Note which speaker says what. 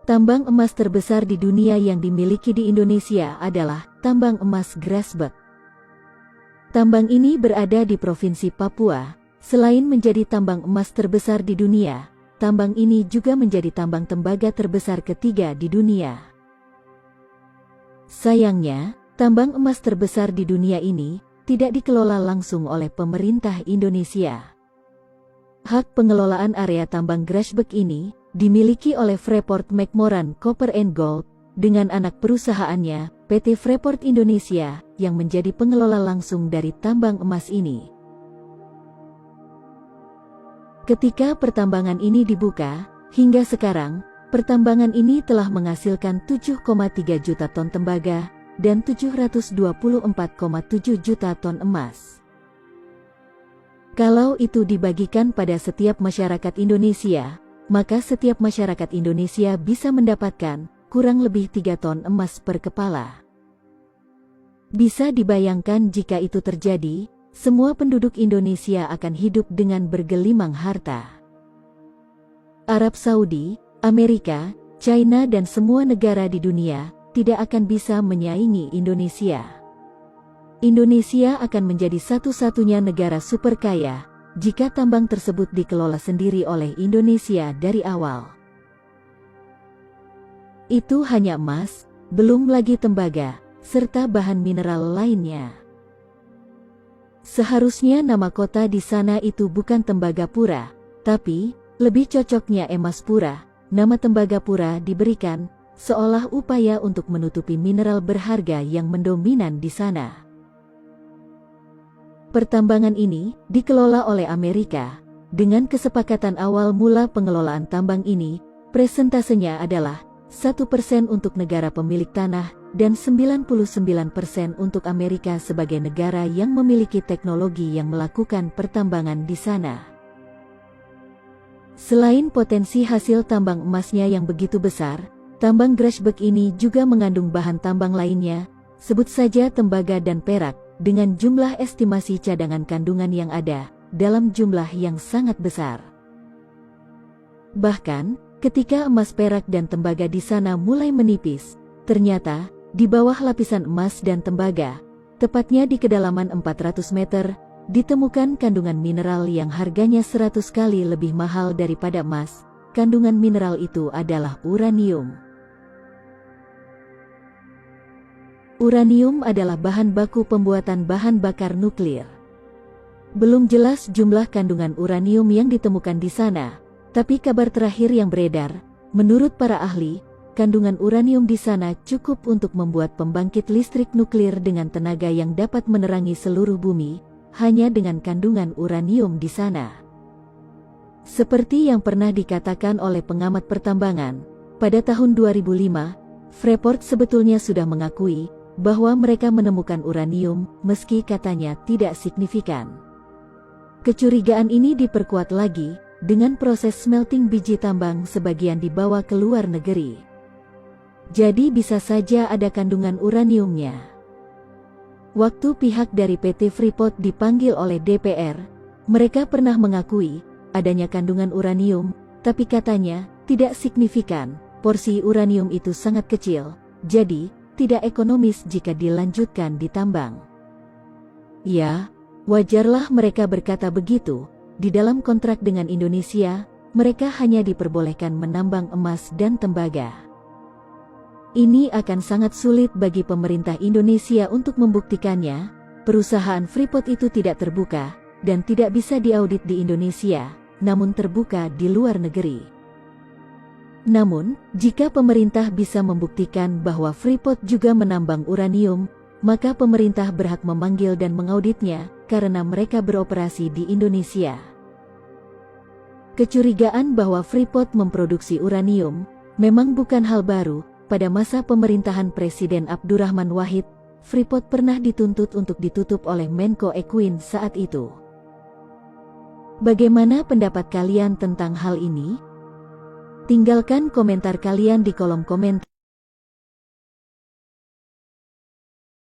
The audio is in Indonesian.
Speaker 1: Tambang emas terbesar di dunia yang dimiliki di Indonesia adalah tambang emas Grasberg. Tambang ini berada di Provinsi Papua. Selain menjadi tambang emas terbesar di dunia, tambang ini juga menjadi tambang tembaga terbesar ketiga di dunia. Sayangnya, tambang emas terbesar di dunia ini tidak dikelola langsung oleh pemerintah Indonesia. Hak pengelolaan area tambang Grasberg ini dimiliki oleh Freeport-McMoRan Copper and Gold dengan anak perusahaannya, PT Freeport Indonesia, yang menjadi pengelola langsung dari tambang emas ini. Ketika pertambangan ini dibuka, hingga sekarang, pertambangan ini telah menghasilkan 7,3 juta ton tembaga dan 724,7 juta ton emas. Kalau itu dibagikan pada setiap masyarakat Indonesia, maka setiap masyarakat Indonesia bisa mendapatkan kurang lebih 3 ton emas per kepala. Bisa dibayangkan jika itu terjadi, semua penduduk Indonesia akan hidup dengan bergelimang harta. Arab Saudi, Amerika, China dan semua negara di dunia tidak akan bisa menyaingi Indonesia. Indonesia akan menjadi satu-satunya negara super kaya jika tambang tersebut dikelola sendiri oleh Indonesia dari awal. Itu hanya emas, belum lagi tembaga, serta bahan mineral lainnya. Seharusnya nama kota di sana itu bukan Tembagapura, tapi lebih cocoknya Emaspura. Nama Tembagapura diberikan seolah upaya untuk menutupi mineral berharga yang mendominan di sana. Pertambangan ini dikelola oleh Amerika. Dengan kesepakatan awal mula pengelolaan tambang ini, presentasenya adalah 1% untuk negara pemilik tanah dan 99% untuk Amerika sebagai negara yang memiliki teknologi yang melakukan pertambangan di sana. Selain potensi hasil tambang emasnya yang begitu besar, tambang Grasberg ini juga mengandung bahan tambang lainnya, sebut saja tembaga dan perak, dengan jumlah estimasi cadangan kandungan yang ada dalam jumlah yang sangat besar. Bahkan, ketika emas, perak dan tembaga di sana mulai menipis, ternyata di bawah lapisan emas dan tembaga, tepatnya di kedalaman 400 meter, ditemukan kandungan mineral yang harganya 100 kali lebih mahal daripada emas. Kandungan mineral itu adalah uranium. Uranium adalah bahan baku pembuatan bahan bakar nuklir. Belum jelas jumlah kandungan uranium yang ditemukan di sana, tapi kabar terakhir yang beredar, menurut para ahli, kandungan uranium di sana cukup untuk membuat pembangkit listrik nuklir dengan tenaga yang dapat menerangi seluruh bumi, hanya dengan kandungan uranium di sana. Seperti yang pernah dikatakan oleh pengamat pertambangan, pada tahun 2005, Freeport sebetulnya sudah mengakui bahwa mereka menemukan uranium, meski katanya tidak signifikan. Kecurigaan ini diperkuat lagi dengan proses smelting biji tambang sebagian dibawa ke luar negeri. Jadi bisa saja ada kandungan uraniumnya. Waktu pihak dari PT Freeport dipanggil oleh DPR, mereka pernah mengakui adanya kandungan uranium, tapi katanya tidak signifikan, porsi uranium itu sangat kecil, jadi tidak ekonomis jika dilanjutkan ditambang. Ya, wajarlah mereka berkata begitu. Di dalam kontrak dengan Indonesia, mereka hanya diperbolehkan menambang emas dan tembaga. Ini akan sangat sulit bagi pemerintah Indonesia untuk membuktikannya. Perusahaan Freeport itu tidak terbuka dan tidak bisa diaudit di Indonesia, namun terbuka di luar negeri. Namun, jika pemerintah bisa membuktikan bahwa Freeport juga menambang uranium, maka pemerintah berhak memanggil dan mengauditnya karena mereka beroperasi di Indonesia. Kecurigaan bahwa Freeport memproduksi uranium memang bukan hal baru. Pada masa pemerintahan Presiden Abdurrahman Wahid, Freeport pernah dituntut untuk ditutup oleh Menko Equine saat itu. Bagaimana pendapat kalian tentang hal ini? Tinggalkan komentar kalian di kolom komentar.